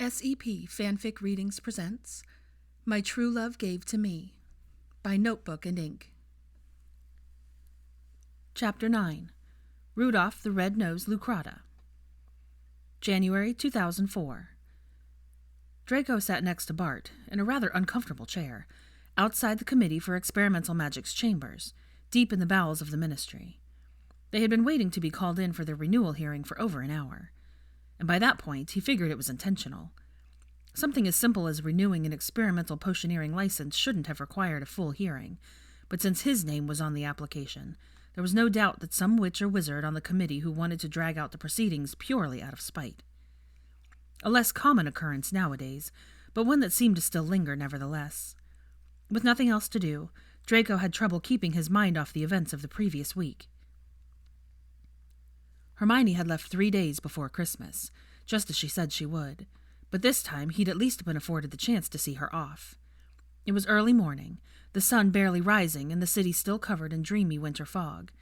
SEP FanFic Readings presents My True Love Gave to Me by Notebook and Ink. Chapter 9. Rudolph the Red-Nosed Lucrotta. January 2004. Draco sat next to Bart, in a rather uncomfortable chair, outside the Committee for Experimental Magic's chambers, deep in the bowels of the Ministry. They had been waiting to be called in for their renewal hearing for over an hour, and by that point he figured it was intentional. Something as simple as renewing an experimental potioneering license shouldn't have required a full hearing, but since his name was on the application, there was no doubt that some witch or wizard on the committee who wanted to drag out the proceedings purely out of spite. A less common occurrence nowadays, but one that seemed to still linger nevertheless. With nothing else to do, Draco had trouble keeping his mind off the events of the previous week. Hermione had left 3 days before Christmas, just as she said she would, but this time he'd at least been afforded the chance to see her off. It was early morning, the sun barely rising and the city still covered in dreamy winter fog,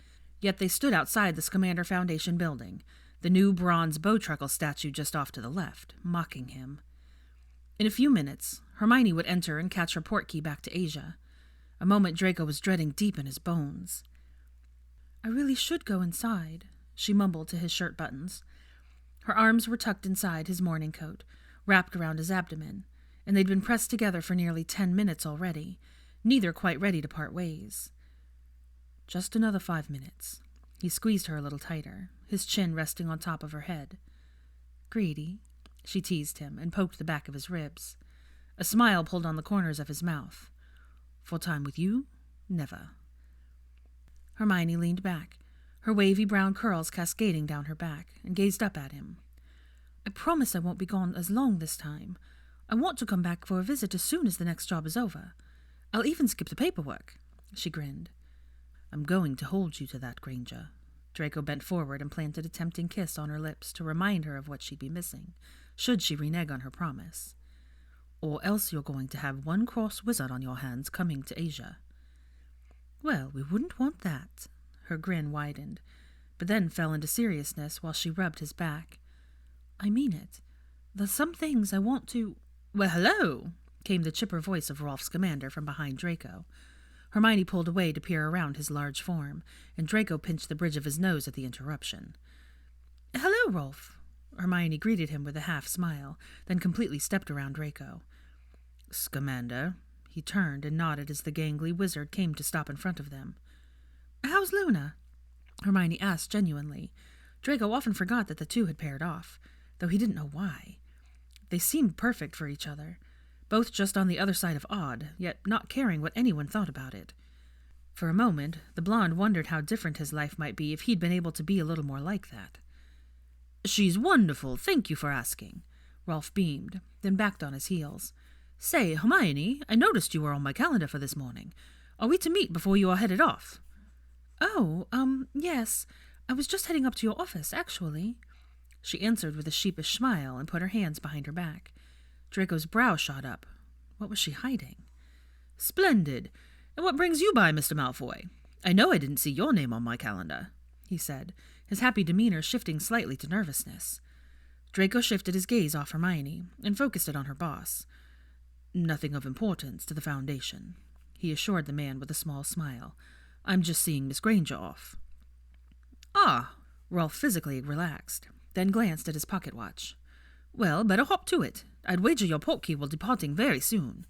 yet they stood outside the Scamander Foundation building, the new bronze Bowtruckle statue just off to the left, mocking him. In a few minutes, Hermione would enter and catch her portkey back to Asia, a moment Draco was dreading deep in his bones. "I really should go inside," she mumbled to his shirt buttons. Her arms were tucked inside his morning coat, wrapped around his abdomen, and they'd been pressed together for nearly 10 minutes already, neither quite ready to part ways. Just another 5 minutes. He squeezed her a little tighter, his chin resting on top of her head. "Greedy," she teased him and poked the back of his ribs. A smile pulled on the corners of his mouth. "For time with you? Never." Hermione leaned back, her wavy brown curls cascading down her back, and gazed up at him. "I promise I won't be gone as long this time. I want to come back for a visit as soon as the next job is over. I'll even skip the paperwork," she grinned. "I'm going to hold you to that, Granger." Draco bent forward and planted a tempting kiss on her lips to remind her of what she'd be missing, should she renege on her promise. "Or else you're going to have one cross wizard on your hands coming to Asia." "Well, we wouldn't want that." Her grin widened, but then fell into seriousness while she rubbed his back. "I mean it. There's some things I want to—" "Well, hello!" came the chipper voice of Rolf Scamander from behind Draco. Hermione pulled away to peer around his large form, and Draco pinched the bridge of his nose at the interruption. "Hello, Rolf." Hermione greeted him with a half-smile, then completely stepped around Draco. "Scamander." He turned and nodded as the gangly wizard came to stop in front of them. "How's Luna?" Hermione asked genuinely. Draco often forgot that the two had paired off, though he didn't know why. They seemed perfect for each other, both just on the other side of odd, yet not caring what anyone thought about it. For a moment, the blonde wondered how different his life might be if he'd been able to be a little more like that. "She's wonderful, thank you for asking." Rolf beamed, then backed on his heels. "Say, Hermione, I noticed you were on my calendar for this morning. Are we to meet before you are headed off?" "Oh, yes. I was just heading up to your office, actually." She answered with a sheepish smile and put her hands behind her back. Draco's brow shot up. What was she hiding? "Splendid. And what brings you by, Mr. Malfoy? I know I didn't see your name on my calendar," he said, his happy demeanor shifting slightly to nervousness. Draco shifted his gaze off Hermione and focused it on her boss. "Nothing of importance to the Foundation," he assured the man with a small smile. "I'm just seeing Miss Granger off." "Ah," Rolf physically relaxed, then glanced at his pocket watch. "Well, better hop to it. I'd wager your portkey will departing very soon."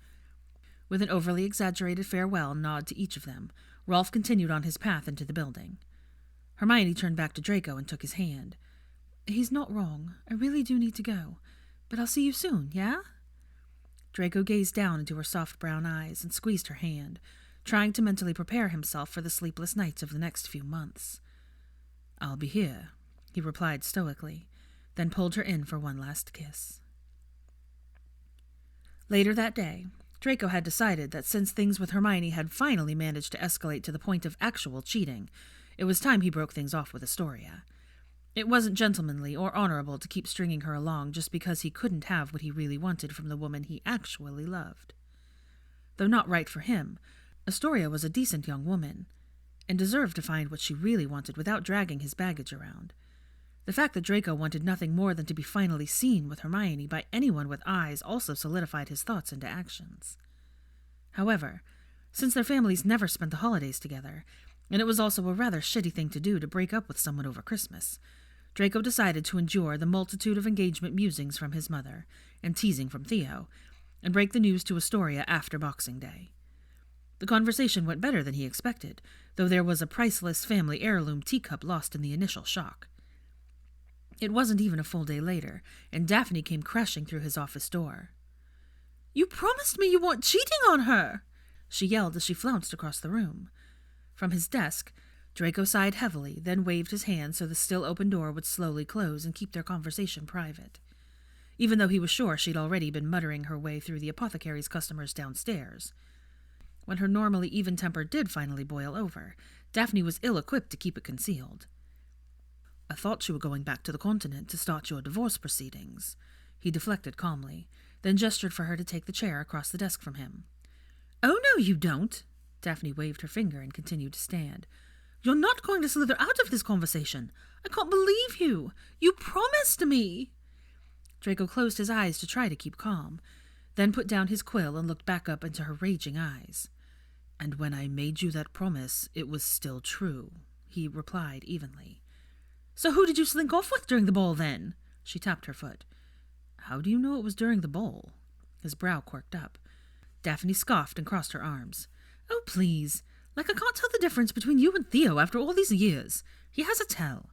With an overly exaggerated farewell nod to each of them, Rolf continued on his path into the building. Hermione turned back to Draco and took his hand. "He's not wrong. I really do need to go. But I'll see you soon, yeah?" Draco gazed down into her soft brown eyes and squeezed her hand, trying to mentally prepare himself for the sleepless nights of the next few months. "I'll be here," he replied stoically, then pulled her in for one last kiss. Later that day, Draco had decided that since things with Hermione had finally managed to escalate to the point of actual cheating, it was time he broke things off with Astoria. It wasn't gentlemanly or honorable to keep stringing her along just because he couldn't have what he really wanted from the woman he actually loved. Though not right for him, Astoria was a decent young woman, and deserved to find what she really wanted without dragging his baggage around. The fact that Draco wanted nothing more than to be finally seen with Hermione by anyone with eyes also solidified his thoughts into actions. However, since their families never spent the holidays together, and it was also a rather shitty thing to do to break up with someone over Christmas, Draco decided to endure the multitude of engagement musings from his mother and teasing from Theo, and break the news to Astoria after Boxing Day. The conversation went better than he expected, though there was a priceless family heirloom teacup lost in the initial shock. It wasn't even a full day later, and Daphne came crashing through his office door. "You promised me you weren't cheating on her!" she yelled as she flounced across the room. From his desk, Draco sighed heavily, then waved his hand so the still open door would slowly close and keep their conversation private, even though he was sure she'd already been muttering her way through the apothecary's customers downstairs. When her normally even temper did finally boil over, Daphne was ill-equipped to keep it concealed. "I thought you were going back to the continent to start your divorce proceedings," he deflected calmly, then gestured for her to take the chair across the desk from him. "Oh, no, you don't!" Daphne waved her finger and continued to stand. "You're not going to slither out of this conversation. I can't believe you. You promised me." Draco closed his eyes to try to keep calm, then put down his quill and looked back up into her raging eyes. "And when I made you that promise, it was still true," he replied evenly. "So who did you slink off with during the ball, then?" She tapped her foot. "How do you know it was during the ball?" His brow quirked up. Daphne scoffed and crossed her arms. "Oh, please. Like I can't tell the difference between you and Theo after all these years. He has a tell."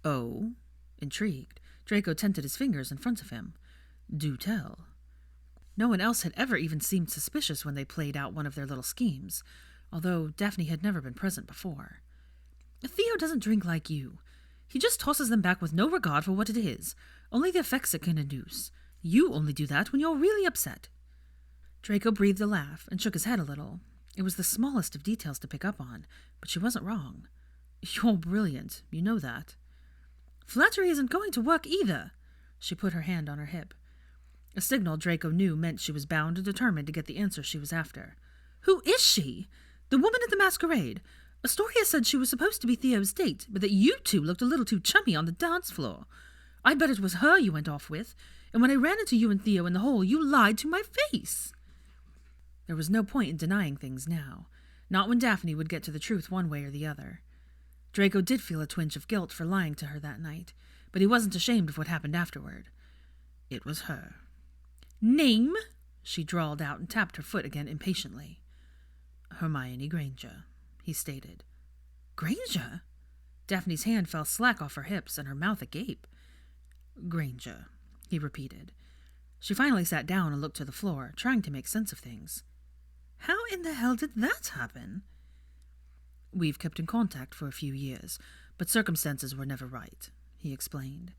"Oh?" Intrigued, Draco tented his fingers in front of him. "Do tell." No one else had ever even seemed suspicious when they played out one of their little schemes, although Daphne had never been present before. "Theo doesn't drink like you. He just tosses them back with no regard for what it is, only the effects it can induce. You only do that when you're really upset." Draco breathed a laugh and shook his head a little. It was the smallest of details to pick up on, but she wasn't wrong. "You're brilliant, you know that." "Flattery isn't going to work either." She put her hand on her hip. A signal Draco knew meant she was bound and determined to get the answer she was after. "Who is she? The woman at the masquerade. Astoria said she was supposed to be Theo's date, but that you two looked a little too chummy on the dance floor. I bet it was her you went off with, and when I ran into you and Theo in the hall, you lied to my face." There was no point in denying things now, not when Daphne would get to the truth one way or the other. Draco did feel a twinge of guilt for lying to her that night, but he wasn't ashamed of what happened afterward. It was her. "Name?" she drawled out and tapped her foot again impatiently. "Hermione Granger," he stated. "Granger?" Daphne's hand fell slack off her hips and her mouth agape. "Granger," he repeated. She finally sat down and looked to the floor, trying to make sense of things. "How in the hell did that happen?" "We've kept in contact for a few years, but circumstances were never right," he explained.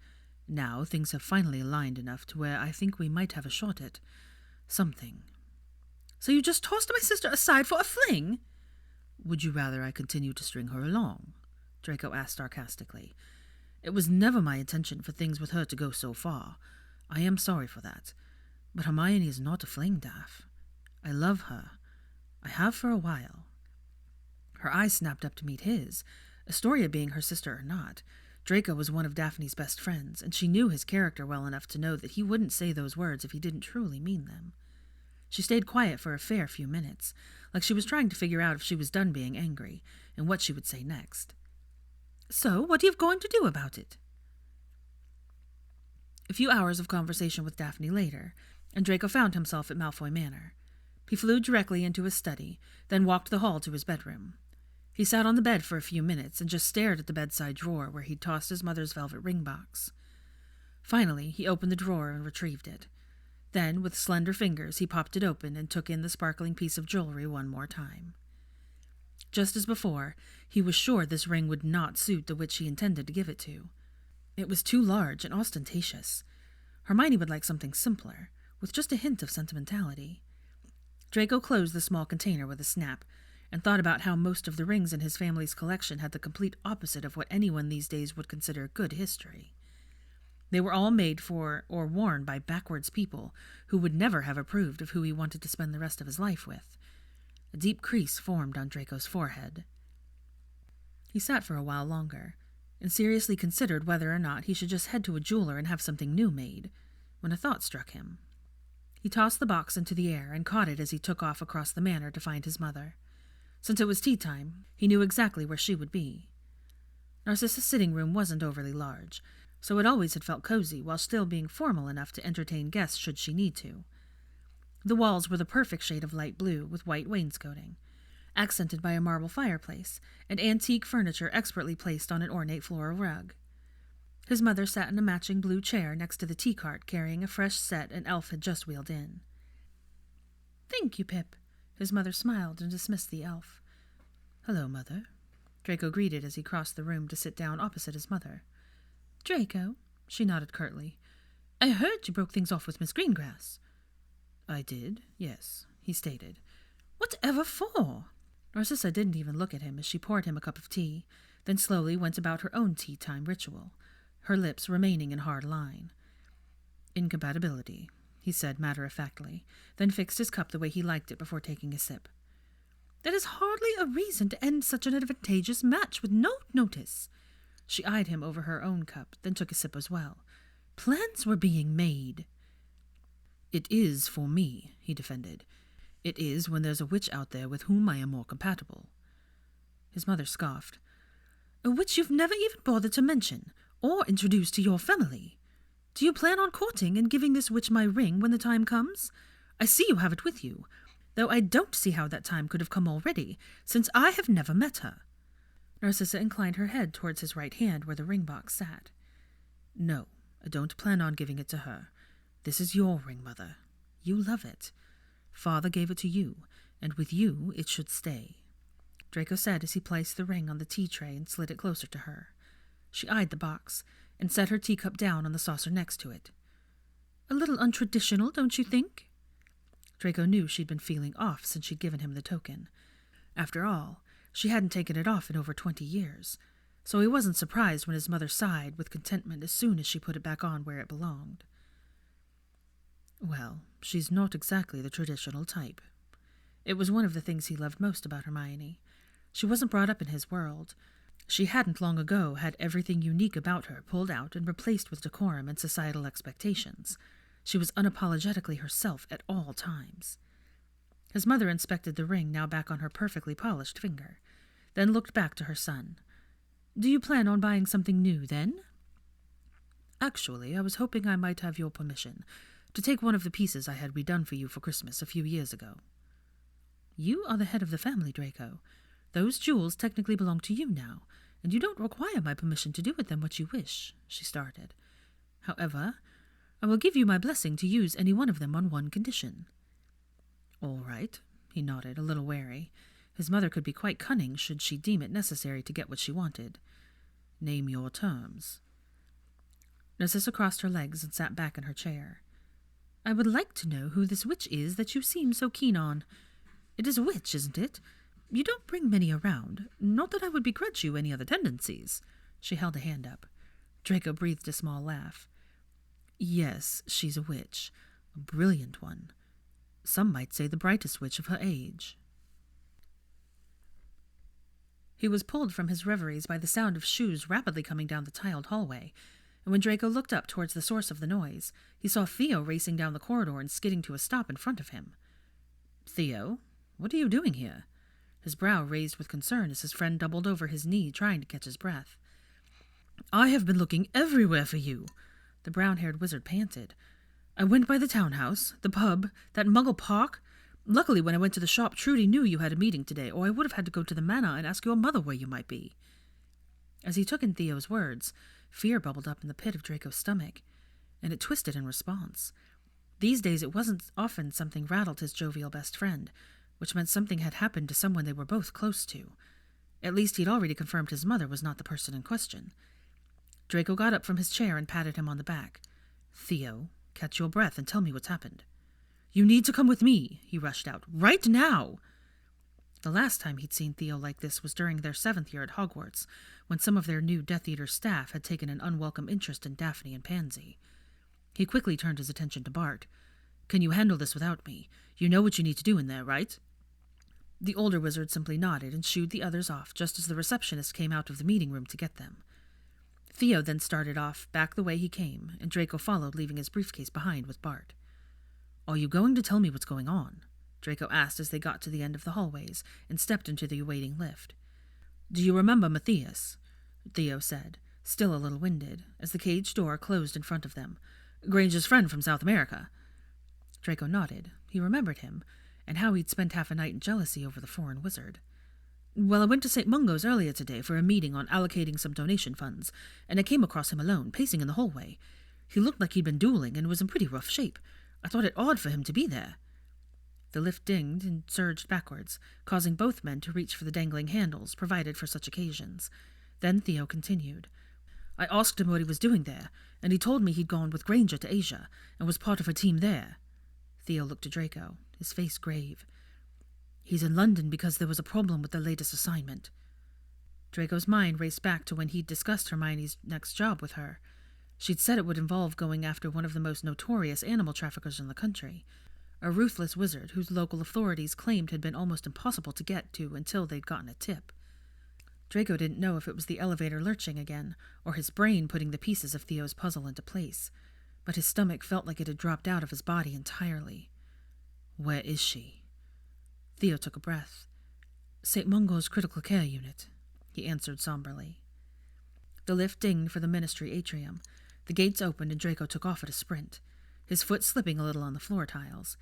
"Now things have finally aligned enough to where I think we might have a shot at something." "So you just tossed my sister aside for a fling?" "Would you rather I continue to string her along?" Draco asked sarcastically. "It was never my intention for things with her to go so far. I am sorry for that. But Hermione is not a fling, Daph. I love her. I have for a while." Her eyes snapped up to meet his. Astoria being her sister or not, Draco was one of Daphne's best friends, and she knew his character well enough to know that he wouldn't say those words if he didn't truly mean them. She stayed quiet for a fair few minutes, like she was trying to figure out if she was done being angry, and what she would say next. "So, what are you going to do about it?" A few hours of conversation with Daphne later, and Draco found himself at Malfoy Manor. He flew directly into his study, then walked the hall to his bedroom. He sat on the bed for a few minutes and just stared at the bedside drawer where he'd tossed his mother's velvet ring box. Finally, he opened the drawer and retrieved it. Then, with slender fingers, he popped it open and took in the sparkling piece of jewelry one more time. Just as before, he was sure this ring would not suit the witch he intended to give it to. It was too large and ostentatious. Hermione would like something simpler, with just a hint of sentimentality. Draco closed the small container with a snap, and thought about how most of the rings in his family's collection had the complete opposite of what anyone these days would consider good history. They were all made for or worn by backwards people who would never have approved of who he wanted to spend the rest of his life with. A deep crease formed on Draco's forehead. He sat for a while longer. and seriously considered whether or not he should just head to a jeweler and have something new made, when a thought struck him. He tossed the box into the air and caught it as he took off across the manor to find his mother. Since it was tea time, he knew exactly where she would be. Narcissa's sitting room wasn't overly large, so it always had felt cozy while still being formal enough to entertain guests should she need to. The walls were the perfect shade of light blue with white wainscoting, accented by a marble fireplace and antique furniture expertly placed on an ornate floral rug. His mother sat in a matching blue chair next to the tea cart carrying a fresh set an elf had just wheeled in. "Thank you, Pip." His mother smiled and dismissed the elf. "Hello, Mother," Draco greeted as he crossed the room to sit down opposite his mother. "Draco," she nodded curtly. "I heard you broke things off with Miss Greengrass." "I did, yes," he stated. "Whatever for?" Narcissa didn't even look at him as she poured him a cup of tea, then slowly went about her own tea-time ritual, her lips remaining in hard line. "Incompatibility," he said matter-of-factly, then fixed his cup the way he liked it before taking a sip. "That is hardly a reason to end such an advantageous match with no notice." She eyed him over her own cup, then took a sip as well. "Plans were being made." "It is for me," he defended. "It is when there's a witch out there with whom I am more compatible." His mother scoffed. "A witch you've never even bothered to mention, or introduce to your family. Do you plan on courting and giving this witch my ring when the time comes? I see you have it with you, though I don't see how that time could have come already, since I have never met her." Narcissa inclined her head towards his right hand where the ring box sat. "No, I don't plan on giving it to her. This is your ring, Mother. You love it. Father gave it to you, and with you it should stay," Draco said as he placed the ring on the tea tray and slid it closer to her. She eyed the box and set her teacup down on the saucer next to it. "A little untraditional, don't you think?" Draco knew she'd been feeling off since she'd given him the token. After all, she hadn't taken it off in over 20 years, so he wasn't surprised when his mother sighed with contentment as soon as she put it back on where it belonged. "Well, she's not exactly the traditional type." It was one of the things he loved most about Hermione. She wasn't brought up in his world. She hadn't long ago had everything unique about her pulled out and replaced with decorum and societal expectations. She was unapologetically herself at all times. His mother inspected the ring now back on her perfectly polished finger, then looked back to her son. "Do you plan on buying something new, then?" "Actually, I was hoping I might have your permission to take one of the pieces I had redone for you for Christmas a few years ago." "You are the head of the family, Draco. Those jewels technically belong to you now, and you don't require my permission to do with them what you wish," she started. "However, I will give you my blessing to use any one of them on one condition." "All right," he nodded, a little wary. His mother could be quite cunning should she deem it necessary to get what she wanted. "Name your terms." Narcissa crossed her legs and sat back in her chair. "I would like to know who this witch is that you seem so keen on. It is a witch, isn't it? You don't bring many around. Not that I would begrudge you any other tendencies." She held a hand up. Draco breathed a small laugh. "Yes, she's a witch. A brilliant one. Some might say the brightest witch of her age." He was pulled from his reveries by the sound of shoes rapidly coming down the tiled hallway, and when Draco looked up towards the source of the noise, he saw Theo racing down the corridor and skidding to a stop in front of him. "Theo, what are you doing here?" His brow raised with concern as his friend doubled over his knee trying to catch his breath. "I have been looking everywhere for you," the brown-haired wizard panted. "I went by the townhouse, the pub, that Muggle park. Luckily, when I went to the shop, Trudy knew you had a meeting today, or I would have had to go to the manor and ask your mother where you might be." As he took in Theo's words, fear bubbled up in the pit of Draco's stomach, and it twisted in response. These days it wasn't often something rattled his jovial best friend, which meant something had happened to someone they were both close to. At least he'd already confirmed his mother was not the person in question. Draco got up from his chair and patted him on the back. "Theo, catch your breath and tell me what's happened." "You need to come with me," he rushed out. "Right now!" The last time he'd seen Theo like this was during their 7th year at Hogwarts, when some of their new Death Eater staff had taken an unwelcome interest in Daphne and Pansy. He quickly turned his attention to Bart. "Can you handle this without me? You know what you need to do in there, right?" The older wizard simply nodded and shooed the others off just as the receptionist came out of the meeting room to get them. Theo then started off back the way he came, and Draco followed, leaving his briefcase behind with Bart. "Are you going to tell me what's going on?" Draco asked as they got to the end of the hallways and stepped into the awaiting lift. "Do you remember Matthias?" Theo said, still a little winded, as the cage door closed in front of them. "Granger's friend from South America." Draco nodded. He remembered him, and how he'd spent half a night in jealousy over the foreign wizard. "Well, I went to St. Mungo's earlier today for a meeting on allocating some donation funds, and I came across him alone, pacing in the hallway. He looked like he'd been dueling and was in pretty rough shape. I thought it odd for him to be there." The lift dinged and surged backwards, causing both men to reach for the dangling handles provided for such occasions. Then Theo continued. "I asked him what he was doing there, and he told me he'd gone with Granger to Asia and was part of her team there." Theo looked at Draco, his face grave. "He's in London because there was a problem with the latest assignment." Draco's mind raced back to when he'd discussed Hermione's next job with her. She'd said it would involve going after one of the most notorious animal traffickers in the country, a ruthless wizard whose local authorities claimed had been almost impossible to get to until they'd gotten a tip. Draco didn't know if it was the elevator lurching again, or his brain putting the pieces of Theo's puzzle into place, but his stomach felt like it had dropped out of his body entirely. "Where is she?" Theo took a breath. "St. Mungo's critical care unit," he answered somberly. The lift dinged for the ministry atrium. The gates opened and Draco took off at a sprint, his foot slipping a little on the floor tiles.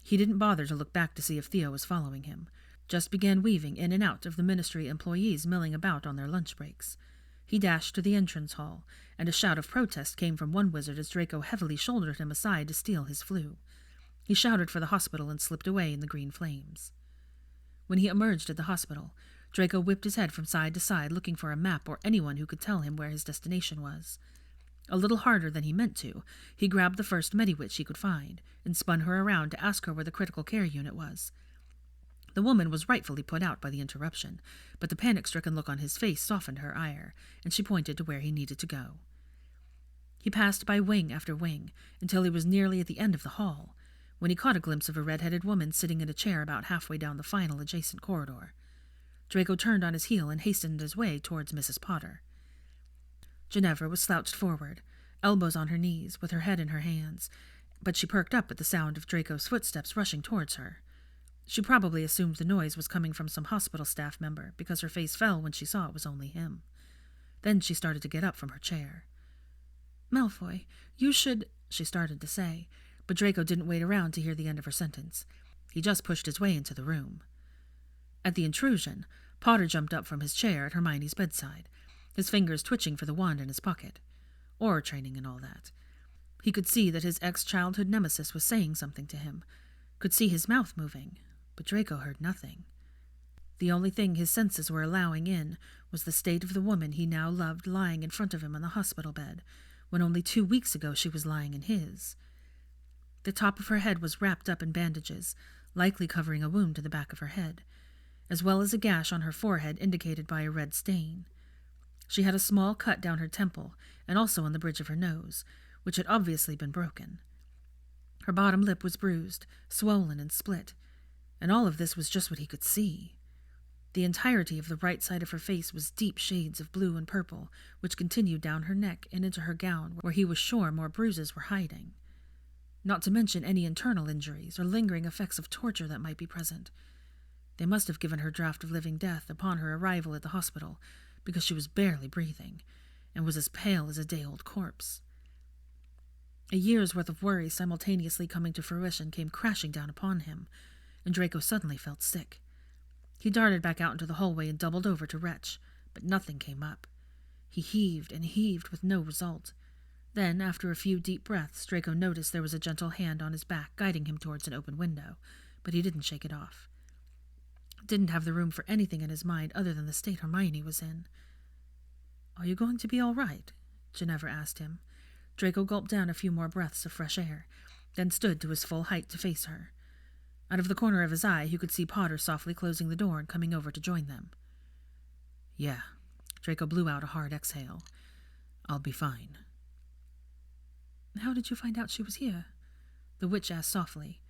He didn't bother to look back to see if Theo was following him, just began weaving in and out of the ministry employees milling about on their lunch breaks. He dashed to the entrance hall, and a shout of protest came from one wizard as Draco heavily shouldered him aside to steal his flue. He shouted for the hospital and slipped away in the green flames. When he emerged at the hospital, Draco whipped his head from side to side looking for a map or anyone who could tell him where his destination was. A little harder than he meant to, he grabbed the first Mediwitch he could find and spun her around to ask her where the critical care unit was. The woman was rightfully put out by the interruption, but the panic-stricken look on his face softened her ire, and she pointed to where he needed to go. He passed by wing after wing until he was nearly at the end of the hall, when he caught a glimpse of a red-headed woman sitting in a chair about halfway down the final adjacent corridor. Draco turned on his heel and hastened his way towards Mrs. Potter. Ginevra was slouched forward, elbows on her knees, with her head in her hands, but she perked up at the sound of Draco's footsteps rushing towards her. She probably assumed the noise was coming from some hospital staff member, because her face fell when she saw it was only him. Then she started to get up from her chair. "Malfoy, you should—" she started to say, but Draco didn't wait around to hear the end of her sentence. He just pushed his way into the room. At the intrusion, Potter jumped up from his chair at Hermione's bedside, his fingers twitching for the wand in his pocket. Aura training and all that. He could see that his ex-childhood nemesis was saying something to him, could see his mouth moving, but Draco heard nothing. The only thing his senses were allowing in was the state of the woman he now loved lying in front of him on the hospital bed, when only 2 weeks ago she was lying in his. The top of her head was wrapped up in bandages, likely covering a wound to the back of her head, as well as a gash on her forehead indicated by a red stain. She had a small cut down her temple and also on the bridge of her nose, which had obviously been broken. Her bottom lip was bruised, swollen, and split, and all of this was just what he could see. The entirety of the right side of her face was deep shades of blue and purple, which continued down her neck and into her gown, where he was sure more bruises were hiding. Not to mention any internal injuries or lingering effects of torture that might be present. They must have given her draft of living death upon her arrival at the hospital, because she was barely breathing, and was as pale as a day-old corpse. A year's worth of worry simultaneously coming to fruition came crashing down upon him, and Draco suddenly felt sick. He darted back out into the hallway and doubled over to retch, but nothing came up. He heaved and heaved with no result. Then, after a few deep breaths, Draco noticed there was a gentle hand on his back guiding him towards an open window, but he didn't shake it off. Didn't have the room for anything in his mind other than the state Hermione was in. "Are you going to be all right?" Ginevra asked him. Draco gulped down a few more breaths of fresh air, then stood to his full height to face her. Out of the corner of his eye, he could see Potter softly closing the door and coming over to join them. "Yeah." Draco blew out a hard exhale. "I'll be fine." "How did you find out she was here?" the witch asked softly.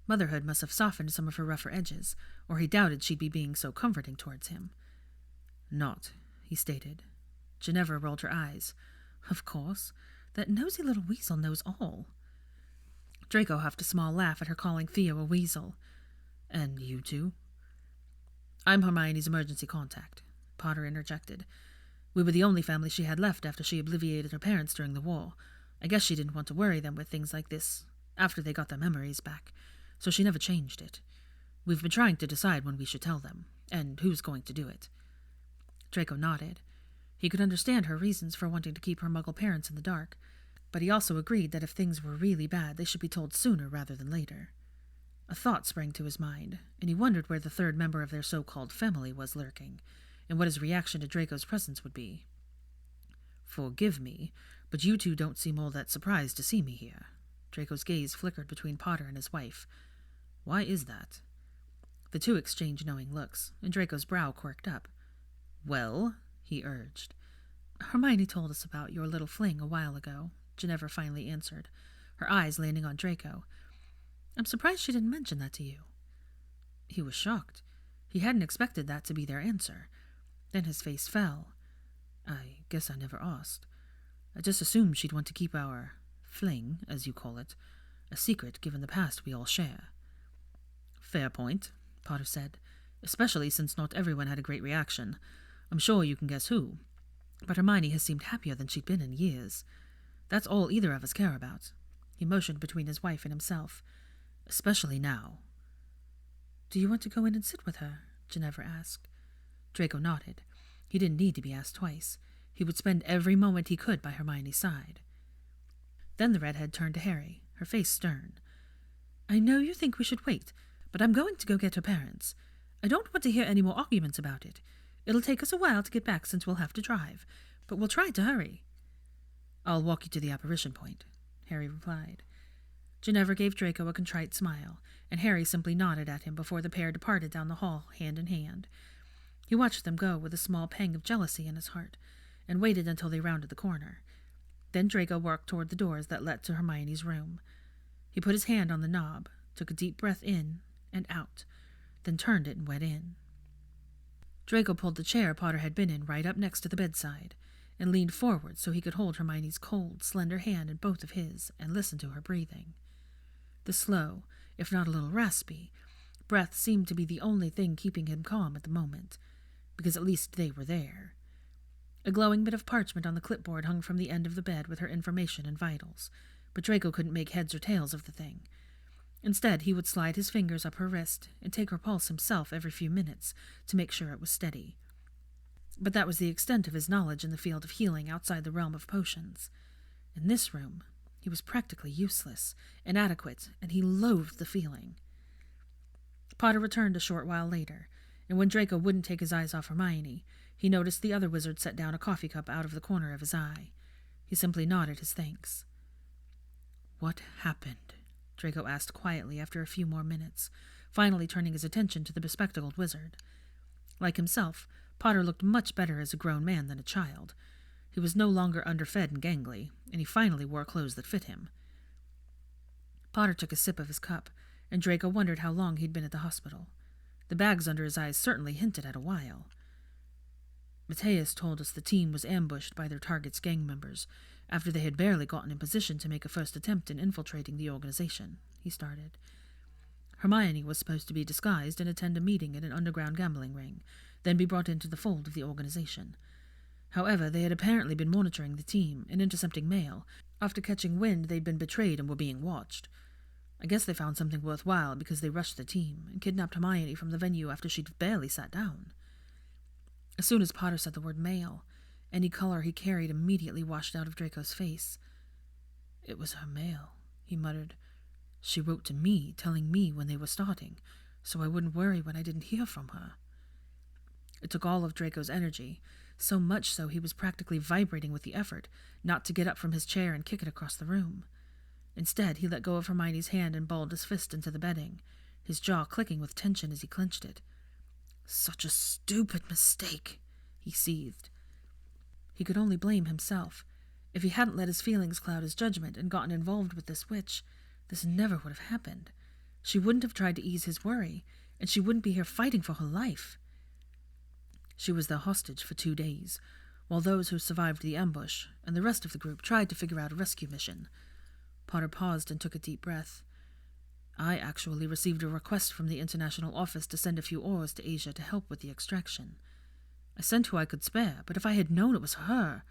Motherhood must have softened some of her rougher edges, or he doubted she'd be being so comforting towards him. "Not," he stated. Ginevra rolled her eyes. Of course. That nosy little weasel knows all. Draco huffed a small laugh at her calling Theo a weasel. And you two? I'm Hermione's emergency contact, Potter interjected. We were the only family she had left after she obliviated her parents during the war. I guess she didn't want to worry them with things like this after they got their memories back, so she never changed it. We've been trying to decide when we should tell them, and who's going to do it. Draco nodded. He could understand her reasons for wanting to keep her Muggle parents in the dark, but he also agreed that if things were really bad, they should be told sooner rather than later. A thought sprang to his mind, and he wondered where the third member of their so-called family was lurking, and what his reaction to Draco's presence would be. Forgive me, but you two don't seem all that surprised to see me here. Draco's gaze flickered between Potter and his wife. Why is that? The two exchanged knowing looks, and Draco's brow quirked up. Well, he urged. Hermione told us about your little fling a while ago, Ginevra finally answered, her eyes landing on Draco. I'm surprised she didn't mention that to you. He was shocked. He hadn't expected that to be their answer. Then his face fell. I guess I never asked. I just assumed she'd want to keep our fling, as you call it, a secret given the past we all share. Fair point, Potter said, especially since not everyone had a great reaction. I'm sure you can guess who. But Hermione has seemed happier than she'd been in years. That's all either of us care about. He motioned between his wife and himself. Especially now. Do you want to go in and sit with her? Ginevra asked. Draco nodded. He didn't need to be asked twice. He would spend every moment he could by Hermione's side. Then the redhead turned to Harry, her face stern. I know you think we should wait, but I'm going to go get her parents. I don't want to hear any more arguments about it. It'll take us a while to get back since we'll have to drive, but we'll try to hurry. I'll walk you to the apparition point, Harry replied. Ginevra gave Draco a contrite smile, and Harry simply nodded at him before the pair departed down the hall, hand in hand. He watched them go with a small pang of jealousy in his heart, and waited until they rounded the corner. Then Draco walked toward the doors that led to Hermione's room. He put his hand on the knob, took a deep breath in and out, then turned it and went in. Draco pulled the chair Potter had been in right up next to the bedside, and leaned forward so he could hold Hermione's cold, slender hand in both of his and listen to her breathing. The slow, if not a little raspy, breath seemed to be the only thing keeping him calm at the moment, because at least they were there. A glowing bit of parchment on the clipboard hung from the end of the bed with her information and vitals, but Draco couldn't make heads or tails of the thing. Instead, he would slide his fingers up her wrist and take her pulse himself every few minutes to make sure it was steady. But that was the extent of his knowledge in the field of healing outside the realm of potions. In this room, he was practically useless, inadequate, and he loathed the feeling. Potter returned a short while later, and when Draco wouldn't take his eyes off Hermione, he noticed the other wizard set down a coffee cup out of the corner of his eye. He simply nodded his thanks. What happened? Draco asked quietly after a few more minutes, finally turning his attention to the bespectacled wizard. Like himself, Potter looked much better as a grown man than a child. He was no longer underfed and gangly, and he finally wore clothes that fit him. Potter took a sip of his cup, and Draco wondered how long he'd been at the hospital. The bags under his eyes certainly hinted at a while. Matthias told us the team was ambushed by their target's gang members after they had barely gotten in position to make a first attempt in infiltrating the organization, he started. Hermione was supposed to be disguised and attend a meeting at an underground gambling ring, then be brought into the fold of the organization. However, they had apparently been monitoring the team and intercepting mail after catching wind they'd been betrayed and were being watched. I guess they found something worthwhile because they rushed the team and kidnapped Hermione from the venue after she'd barely sat down. As soon as Potter said the word mail, any color he carried immediately washed out of Draco's face. It was her mail, he muttered. She wrote to me, telling me when they were starting, so I wouldn't worry when I didn't hear from her. It took all of Draco's energy, so much so he was practically vibrating with the effort not to get up from his chair and kick it across the room. Instead, he let go of Hermione's hand and balled his fist into the bedding, his jaw clicking with tension as he clenched it. Such a stupid mistake, he seethed. He could only blame himself. If he hadn't let his feelings cloud his judgment and gotten involved with this witch, this never would have happened. She wouldn't have tried to ease his worry, and she wouldn't be here fighting for her life. She was their hostage for 2 days. while those who survived the ambush and the rest of the group tried to figure out a rescue mission. Potter paused and took a deep breath. I actually received a request from the International Office to send a few oars to Asia to help with the extraction. I sent who I could spare, but if I had known it was her,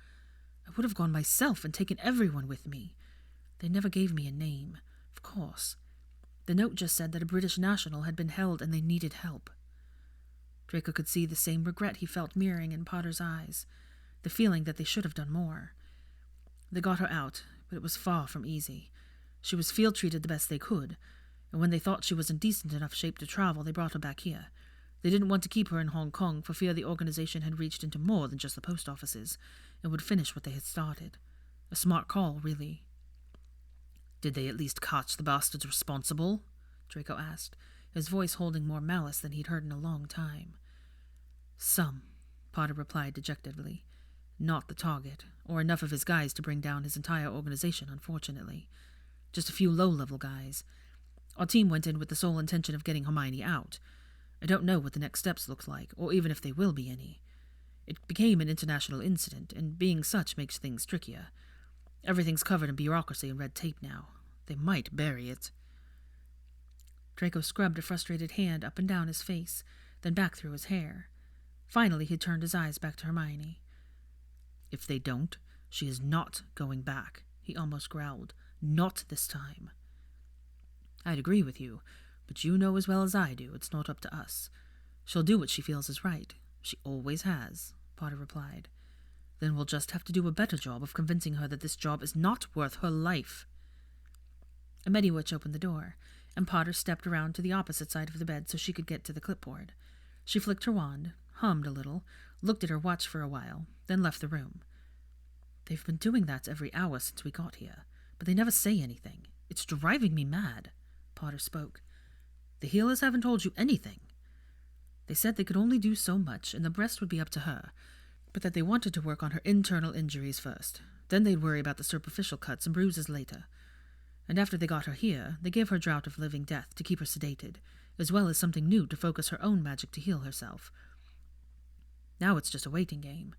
I would have gone myself and taken everyone with me. They never gave me a name, of course. The note just said that a British national had been held and they needed help. Draco could see the same regret he felt mirroring in Potter's eyes, the feeling that they should have done more. They got her out, but it was far from easy. She was field-treated the best they could, and when they thought she was in decent enough shape to travel, they brought her back here. They didn't want to keep her in Hong Kong for fear the organization had reached into more than just the post offices and would finish what they had started. A smart call, really. "Did they at least catch the bastards responsible?" Draco asked, his voice holding more malice than he'd heard in a long time. "Some," Potter replied dejectedly. "Not the target, or enough of his guys to bring down his entire organization, unfortunately. Just a few low-level guys. Our team went in with the sole intention of getting Hermione out. I don't know what the next steps look like, or even if they will be any. It became an international incident, and being such makes things trickier. Everything's covered in bureaucracy and red tape now. They might bury it." Draco scrubbed a frustrated hand up and down his face, then back through his hair. Finally, he turned his eyes back to Hermione. "If they don't, she is not going back," he almost growled. "Not this time." "I'd agree with you, but you know as well as I do it's not up to us. She'll do what she feels is right. She always has," Potter replied. "Then we'll just have to do a better job of convincing her that this job is not worth her life." A Mediwitch opened the door, and Potter stepped around to the opposite side of the bed so she could get to the clipboard. She flicked her wand, hummed a little, looked at her watch for a while, then left the room. "They've been doing that every hour since we got here, but they never say anything. It's driving me mad," Potter spoke. "The healers haven't told you anything." "They said they could only do so much, and the rest would be up to her, but that they wanted to work on her internal injuries first. Then they'd worry about the superficial cuts and bruises later. And after they got her here, they gave her a draught of living death to keep her sedated, as well as something new to focus her own magic to heal herself. Now it's just a waiting game.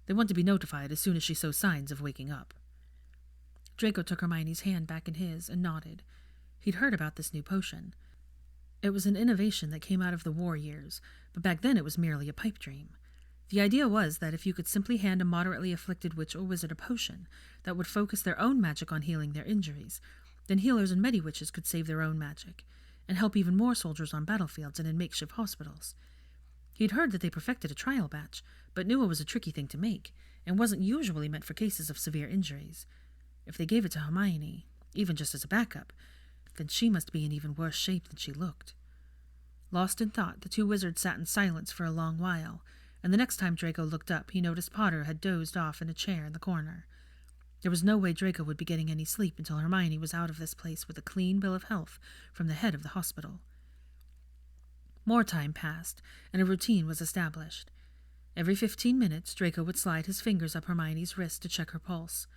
They want to be notified as soon as she shows signs of waking up." Draco took Hermione's hand back in his and nodded. He'd heard about this new potion. It was an innovation that came out of the war years, but back then it was merely a pipe dream. The idea was that if you could simply hand a moderately afflicted witch or wizard a potion that would focus their own magic on healing their injuries, then healers and Mediwitches could save their own magic, and help even more soldiers on battlefields and in makeshift hospitals. He'd heard that they perfected a trial batch, but knew it was a tricky thing to make, and wasn't usually meant for cases of severe injuries. If they gave it to Hermione, even just as a backup, then she must be in even worse shape than she looked. Lost in thought, the two wizards sat in silence for a long while, and the next time Draco looked up, he noticed Potter had dozed off in a chair in the corner. There was no way Draco would be getting any sleep until Hermione was out of this place with a clean bill of health from the head of the hospital. More time passed, and a routine was established. Every 15 minutes, Draco would slide his fingers up Hermione's wrist to check her pulse,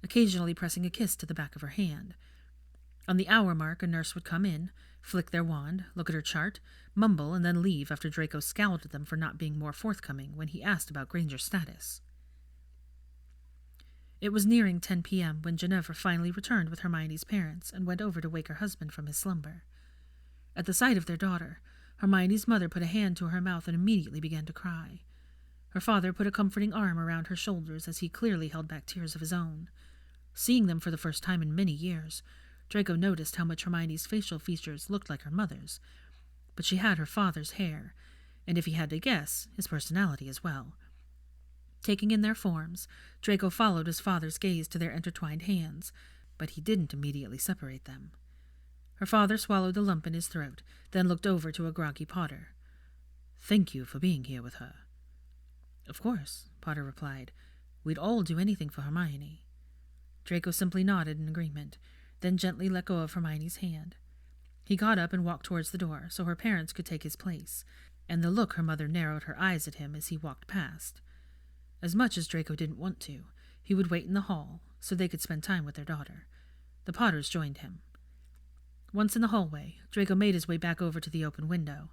occasionally pressing a kiss to the back of her hand. On the hour mark, a nurse would come in, flick their wand, look at her chart, mumble, and then leave after Draco scowled at them for not being more forthcoming when he asked about Granger's status. It was nearing 10 p.m. when Ginevra finally returned with Hermione's parents and went over to wake her husband from his slumber. At the sight of their daughter, Hermione's mother put a hand to her mouth and immediately began to cry. Her father put a comforting arm around her shoulders as he clearly held back tears of his own. Seeing them for the first time in many years, Draco noticed how much Hermione's facial features looked like her mother's, but she had her father's hair, and if he had to guess, his personality as well. Taking in their forms, Draco followed his father's gaze to their intertwined hands, but he didn't immediately separate them. Her father swallowed a lump in his throat, then looked over to a groggy Potter. "Thank you for being here with her." "Of course," Potter replied. "We'd all do anything for Hermione." Draco simply nodded in agreement, then gently let go of Hermione's hand. He got up and walked towards the door so her parents could take his place, and the look her mother narrowed her eyes at him as he walked past. As much as Draco didn't want to, he would wait in the hall so they could spend time with their daughter. The Potters joined him. Once in the hallway, Draco made his way back over to the open window.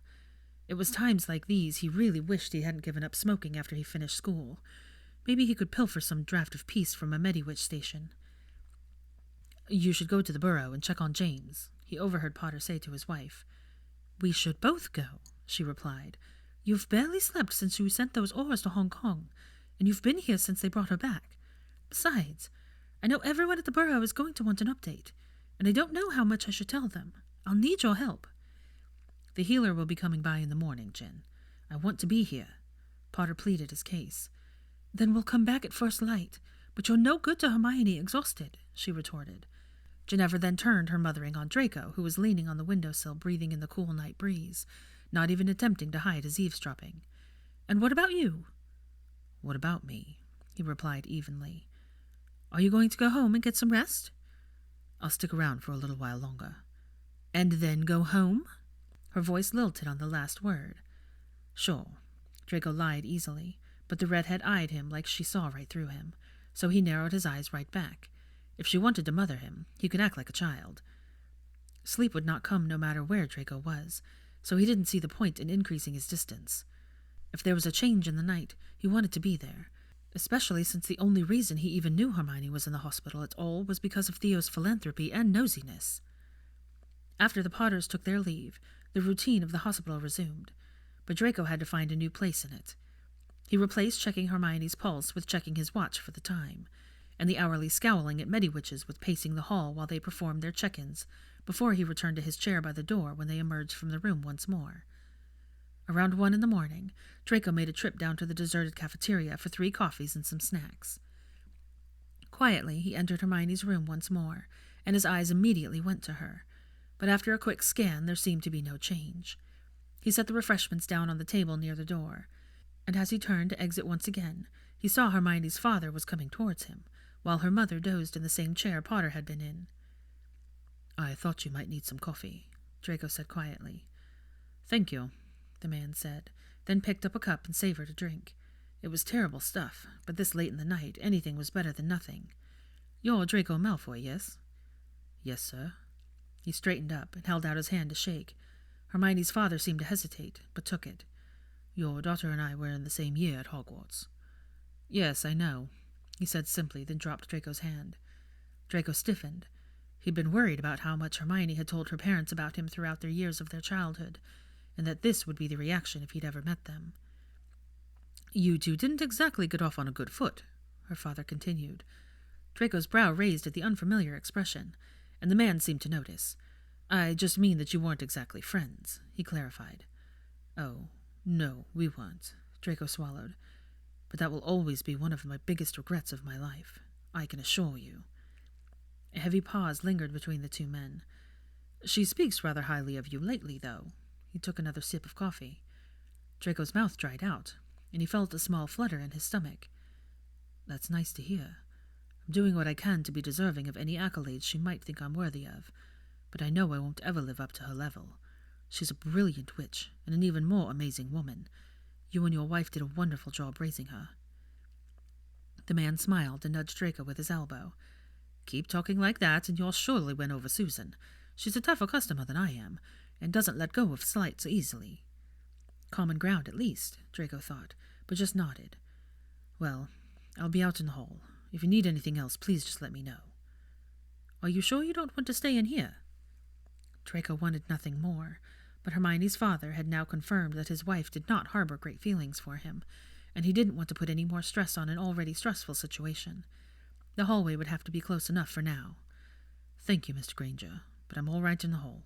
It was times like these he really wished he hadn't given up smoking after he finished school. Maybe he could pilfer some draft of peace from a Mediwitch station. "You should go to the burrow and check on James," he overheard Potter say to his wife. "We should both go," she replied. "You've barely slept since you sent those ores to Hong Kong, and you've been here since they brought her back. Besides, I know everyone at the burrow is going to want an update, and I don't know how much I should tell them. I'll need your help." "The healer will be coming by in the morning, Jen. I want to be here." Potter pleaded his case. "Then we'll come back at first light, but you're no good to Hermione exhausted," she retorted. Ginevra then turned her mothering on Draco, who was leaning on the windowsill breathing in the cool night breeze, not even attempting to hide his eavesdropping. "And what about you?" "What about me?" he replied evenly. "Are you going to go home and get some rest?" "I'll stick around for a little while longer." "And then go home?" Her voice lilted on the last word. "Sure." Draco lied easily, but the redhead eyed him like she saw right through him, so he narrowed his eyes right back. If she wanted to mother him, he could act like a child. Sleep would not come no matter where Draco was, so he didn't see the point in increasing his distance. If there was a change in the night, he wanted to be there, especially since the only reason he even knew Hermione was in the hospital at all was because of Theo's philanthropy and nosiness. After the Potters took their leave, the routine of the hospital resumed, but Draco had to find a new place in it. He replaced checking Hermione's pulse with checking his watch for the time, and the hourly scowling at Mediwitches with pacing the hall while they performed their check-ins, before he returned to his chair by the door when they emerged from the room once more. Around 1 a.m, Draco made a trip down to the deserted cafeteria for 3 coffees and some snacks. Quietly, he entered Hermione's room once more, and his eyes immediately went to her, but after a quick scan there seemed to be no change. He set the refreshments down on the table near the door, and as he turned to exit once again, he saw Hermione's father was coming towards him, while her mother dozed in the same chair Potter had been in. "I thought you might need some coffee," Draco said quietly. "Thank you," the man said, then picked up a cup and savored a drink. It was terrible stuff, but this late in the night anything was better than nothing. "You're Draco Malfoy, yes?" "Yes, sir." He straightened up and held out his hand to shake. Hermione's father seemed to hesitate, but took it. "Your daughter and I were in the same year at Hogwarts." "Yes, I know," he said simply, then dropped Draco's hand. Draco stiffened. He'd been worried about how much Hermione had told her parents about him throughout their years of their childhood, and that this would be the reaction if he'd ever met them. "You two didn't exactly get off on a good foot," her father continued. Draco's brow raised at the unfamiliar expression, and the man seemed to notice. "I just mean that you weren't exactly friends," he clarified. "Oh, no, we weren't," Draco swallowed. "But that will always be one of my biggest regrets of my life, I can assure you." A heavy pause lingered between the two men. "She speaks rather highly of you lately, though." He took another sip of coffee. Draco's mouth dried out, and he felt a small flutter in his stomach. "That's nice to hear. I'm doing what I can to be deserving of any accolades she might think I'm worthy of, but I know I won't ever live up to her level. She's a brilliant witch, and an even more amazing woman. You and your wife did a wonderful job raising her." The man smiled and nudged Draco with his elbow. "Keep talking like that, and you'll surely win over Susan. She's a tougher customer than I am, and doesn't let go of slights easily." Common ground, at least, Draco thought, but just nodded. "Well, I'll be out in the hall. If you need anything else, please just let me know." "Are you sure you don't want to stay in here?" Draco wanted nothing more, but Hermione's father had now confirmed that his wife did not harbor great feelings for him, and he didn't want to put any more stress on an already stressful situation. The hallway would have to be close enough for now. "Thank you, Mr. Granger, but I'm all right in the hall."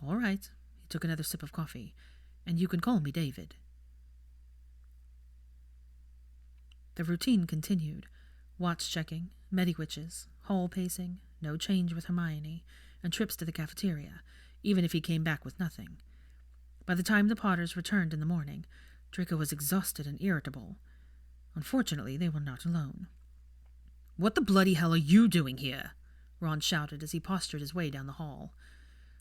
"All right." He took another sip of coffee. "And you can call me David." The routine continued. Watch-checking, Mediwitches, hall pacing, no change with Hermione, and trips to the cafeteria, even if he came back with nothing. By the time the Potters returned in the morning, Draco was exhausted and irritable. Unfortunately, they were not alone. "What the bloody hell are you doing here?" Ron shouted as he postured his way down the hall.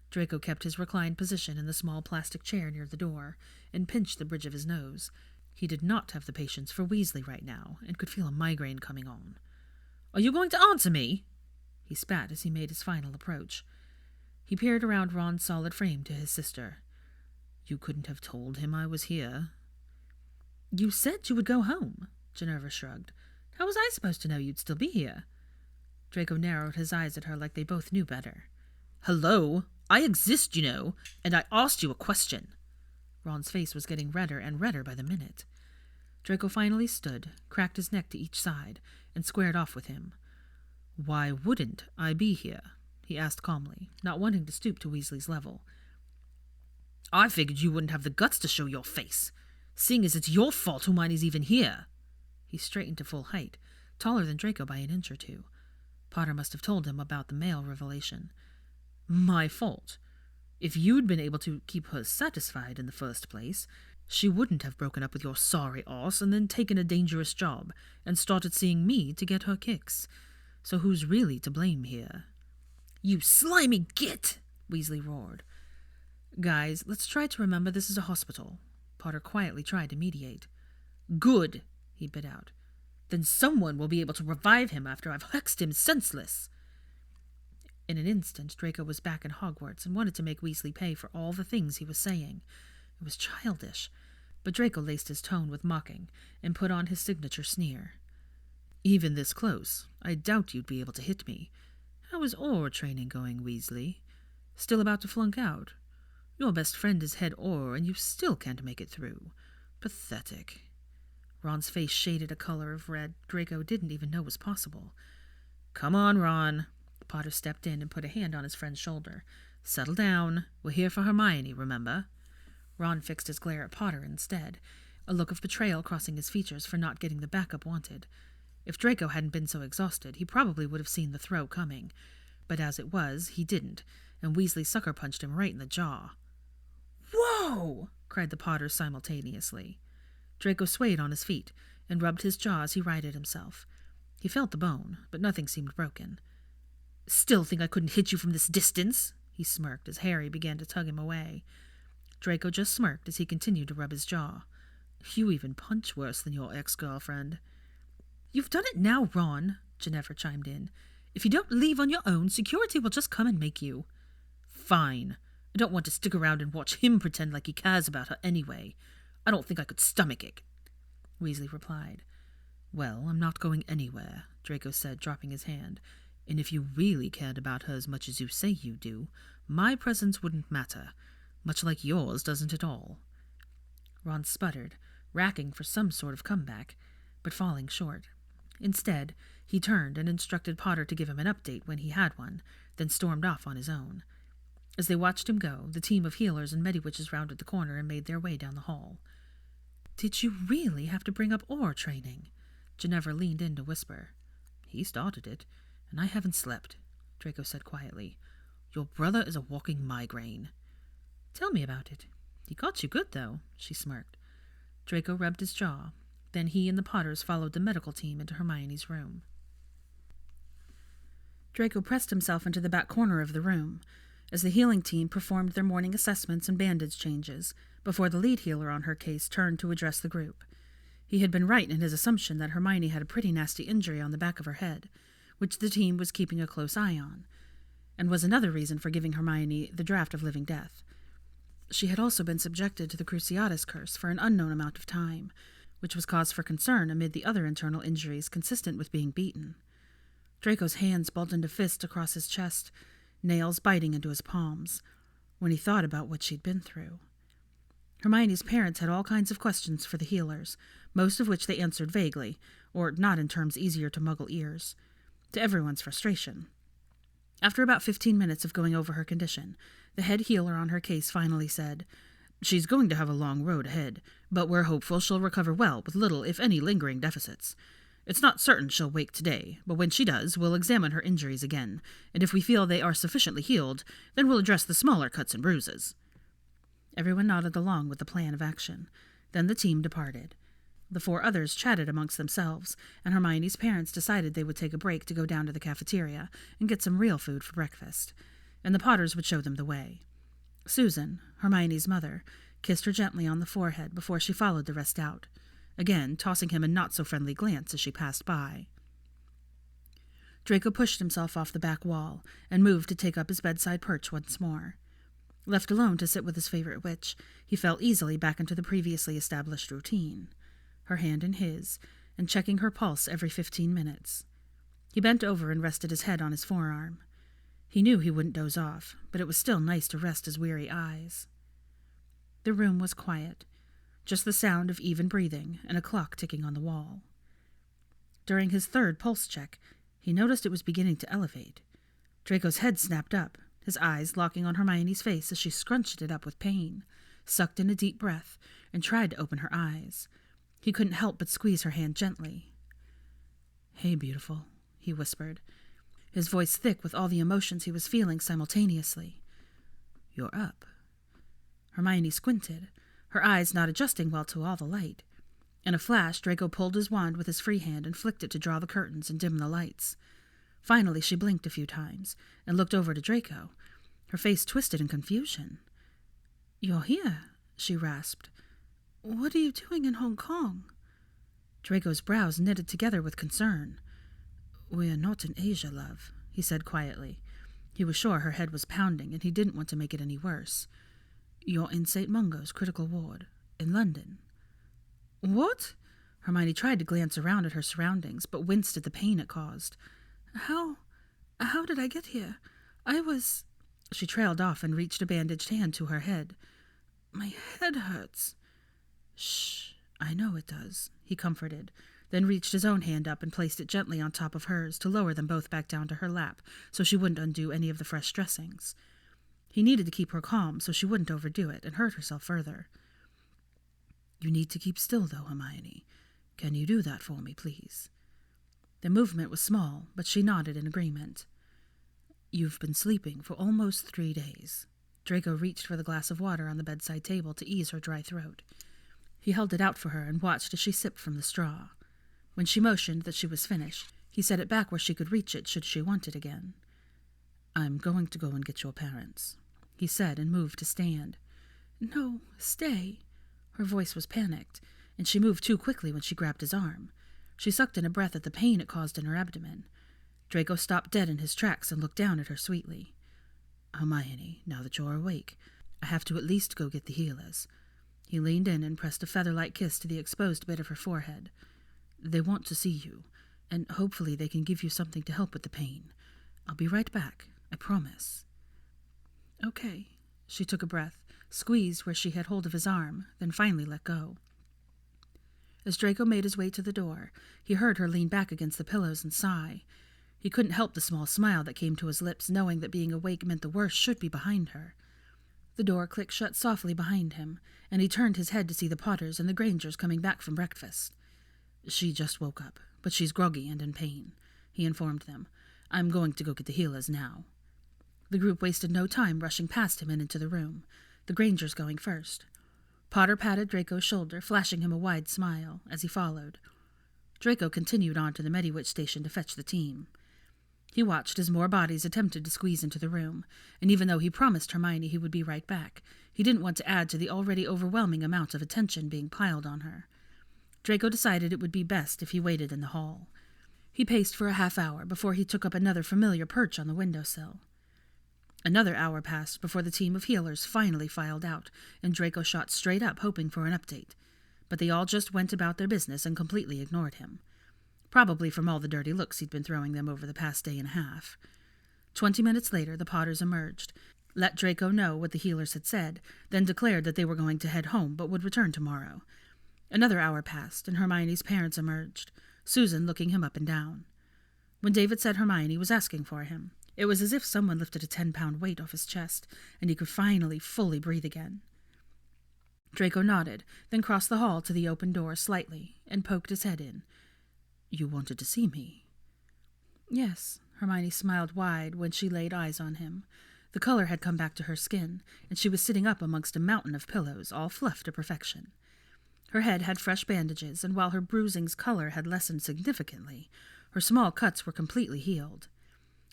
Draco kept his reclined position in the small plastic chair near the door and pinched the bridge of his nose. He did not have the patience for Weasley right now and could feel a migraine coming on. "Are you going to answer me?" He spat as he made his final approach. He peered around Ron's solid frame to his sister. "You couldn't have told him I was here?" "You said you would go home," Ginevra shrugged. How was I supposed to know you'd still be here? Draco narrowed his eyes at her like they both knew better. Hello? I exist, you know, and I asked you a question. Ron's face was getting redder and redder by the minute. Draco finally stood, cracked his neck to each side, and squared off with him. Why wouldn't I be here? He asked calmly, not wanting to stoop to Weasley's level. I figured you wouldn't have the guts to show your face, seeing as it's your fault Hermione's even here. He straightened to full height, taller than Draco by an inch or two. Potter must have told him about the male revelation. My fault. If you'd been able to keep her satisfied in the first place, she wouldn't have broken up with your sorry ass and then taken a dangerous job and started seeing me to get her kicks. So who's really to blame here? You slimy git! Weasley roared. Guys, let's try to remember this is a hospital. Potter quietly tried to mediate. Good, he bit out. Then someone will be able to revive him after I've hexed him senseless. In an instant, Draco was back in Hogwarts and wanted to make Weasley pay for all the things he was saying. It was childish, but Draco laced his tone with mocking and put on his signature sneer. Even this close, I doubt you'd be able to hit me. How is Auror training going, Weasley? Still about to flunk out? Your best friend is head Auror, and you still can't make it through. Pathetic. Ron's face shaded a color of red Draco didn't even know was possible. Come on, Ron. Potter stepped in and put a hand on his friend's shoulder. Settle down. We're here for Hermione, remember? Ron fixed his glare at Potter instead, a look of betrayal crossing his features for not getting the backup wanted. If Draco hadn't been so exhausted, he probably would have seen the throw coming. But as it was, he didn't, and Weasley sucker punched him right in the jaw. Whoa! Cried the Potters simultaneously. Draco swayed on his feet and rubbed his jaw as he righted himself. He felt the bone, but nothing seemed broken. Still think I couldn't hit you from this distance? He smirked as Harry began to tug him away. Draco just smirked as he continued to rub his jaw. You even punch worse than your ex-girlfriend. You've done it now, Ron, Ginevra chimed in. If you don't leave on your own, security will just come and make you. Fine. I don't want to stick around and watch him pretend like he cares about her anyway. I don't think I could stomach it, Weasley replied. Well, I'm not going anywhere, Draco said, dropping his hand. And if you really cared about her as much as you say you do, my presence wouldn't matter, much like yours doesn't at all. Ron sputtered, racking for some sort of comeback, but falling short. Instead, he turned and instructed Potter to give him an update when he had one, then stormed off on his own. As they watched him go, the team of healers and Mediwitches rounded the corner and made their way down the hall. Did you really have to bring up Auror training? Ginevra leaned in to whisper. He started it, and I haven't slept, Draco said quietly. Your brother is a walking migraine. Tell me about it. He got you good, though, she smirked. Draco rubbed his jaw. Then he and the Potters followed the medical team into Hermione's room. Draco pressed himself into the back corner of the room as the healing team performed their morning assessments and bandage changes before the lead healer on her case turned to address the group. He had been right in his assumption that Hermione had a pretty nasty injury on the back of her head, which the team was keeping a close eye on, and was another reason for giving Hermione the draft of living death. She had also been subjected to the Cruciatus curse for an unknown amount of time, which was cause for concern amid the other internal injuries consistent with being beaten. Draco's hands balled into fists across his chest, nails biting into his palms, when he thought about what she'd been through. Hermione's parents had all kinds of questions for the healers, most of which they answered vaguely, or not in terms easier to muggle ears, to everyone's frustration. After about 15 minutes of going over her condition, the head healer on her case finally said, She's going to have a long road ahead, but we're hopeful she'll recover well with little, if any, lingering deficits. It's not certain she'll wake today, but when she does, we'll examine her injuries again, and if we feel they are sufficiently healed, then we'll address the smaller cuts and bruises. Everyone nodded along with the plan of action. Then the team departed. The 4 others chatted amongst themselves, and Hermione's parents decided they would take a break to go down to the cafeteria and get some real food for breakfast, and the Potters would show them the way. Susan, Hermione's mother, kissed her gently on the forehead before she followed the rest out, again tossing him a not-so-friendly glance as she passed by. Draco pushed himself off the back wall and moved to take up his bedside perch once more. Left alone to sit with his favorite witch, he fell easily back into the previously established routine, her hand in his, and checking her pulse every 15 minutes. He bent over and rested his head on his forearm. He knew he wouldn't doze off, but it was still nice to rest his weary eyes. The room was quiet, just the sound of even breathing and a clock ticking on the wall. During his third pulse check, he noticed it was beginning to elevate. Draco's head snapped up, his eyes locking on Hermione's face as she scrunched it up with pain, sucked in a deep breath, and tried to open her eyes. He couldn't help but squeeze her hand gently. "Hey, beautiful," he whispered, his voice thick with all the emotions he was feeling simultaneously. "You're up." Hermione squinted, her eyes not adjusting well to all the light. In a flash, Draco pulled his wand with his free hand and flicked it to draw the curtains and dim the lights. Finally, she blinked a few times and looked over to Draco, her face twisted in confusion. "You're here," she rasped. "What are you doing in Hong Kong?" Draco's brows knitted together with concern. "We're not in Asia, love," he said quietly. He was sure her head was pounding, and he didn't want to make it any worse. "You're in St. Mungo's critical ward, in London." "What?" Hermione tried to glance around at her surroundings, but winced at the pain it caused. How did I get here? I was—" She trailed off and reached a bandaged hand to her head. "My head hurts." "Shh, I know it does," he comforted, then reached his own hand up and placed it gently on top of hers to lower them both back down to her lap so she wouldn't undo any of the fresh dressings. He needed to keep her calm so she wouldn't overdo it and hurt herself further. "You need to keep still, though, Hermione. Can you do that for me, please?" The movement was small, but she nodded in agreement. "You've been sleeping for almost 3 days." Draco reached for the glass of water on the bedside table to ease her dry throat. He held it out for her and watched as she sipped from the straw. When she motioned that she was finished, he set it back where she could reach it should she want it again. "I'm going to go and get your parents," he said and moved to stand. "No, stay." Her voice was panicked, and she moved too quickly when she grabbed his arm. She sucked in a breath at the pain it caused in her abdomen. Draco stopped dead in his tracks and looked down at her sweetly. "Hermione, now that you're awake, I have to at least go get the healers." He leaned in and pressed a feather-like kiss to the exposed bit of her forehead. "They want to see you, and hopefully they can give you something to help with the pain. I'll be right back, I promise." "Okay." She took a breath, squeezed where she had hold of his arm, then finally let go. As Draco made his way to the door, he heard her lean back against the pillows and sigh. He couldn't help the small smile that came to his lips, knowing that being awake meant the worst should be behind her. The door clicked shut softly behind him, and he turned his head to see the Potters and the Grangers coming back from breakfast. "She just woke up, but she's groggy and in pain," he informed them. "I'm going to go get the healers now." The group wasted no time rushing past him and into the room, the Grangers going first. Potter patted Draco's shoulder, flashing him a wide smile, as he followed. Draco continued on to the Mediwitch station to fetch the team. He watched as more bodies attempted to squeeze into the room, and even though he promised Hermione he would be right back, he didn't want to add to the already overwhelming amount of attention being piled on her. Draco decided it would be best if he waited in the hall. He paced for a half-hour before he took up another familiar perch on the windowsill. Another hour passed before the team of healers finally filed out, and Draco shot straight up hoping for an update. But they all just went about their business and completely ignored him. Probably from all the dirty looks he'd been throwing them over the past day and a half. 20 minutes later, the Potters emerged, let Draco know what the healers had said, then declared that they were going to head home but would return tomorrow. Another hour passed, and Hermione's parents emerged, Susan looking him up and down. When David said Hermione was asking for him, it was as if someone lifted a 10-pound weight off his chest, and he could finally fully breathe again. Draco nodded, then crossed the hall to the open door slightly, and poked his head in. "You wanted to see me?" "Yes." Hermione smiled wide when she laid eyes on him. The color had come back to her skin, and she was sitting up amongst a mountain of pillows, all fluffed to perfection. Her head had fresh bandages, and while her bruising's color had lessened significantly, her small cuts were completely healed.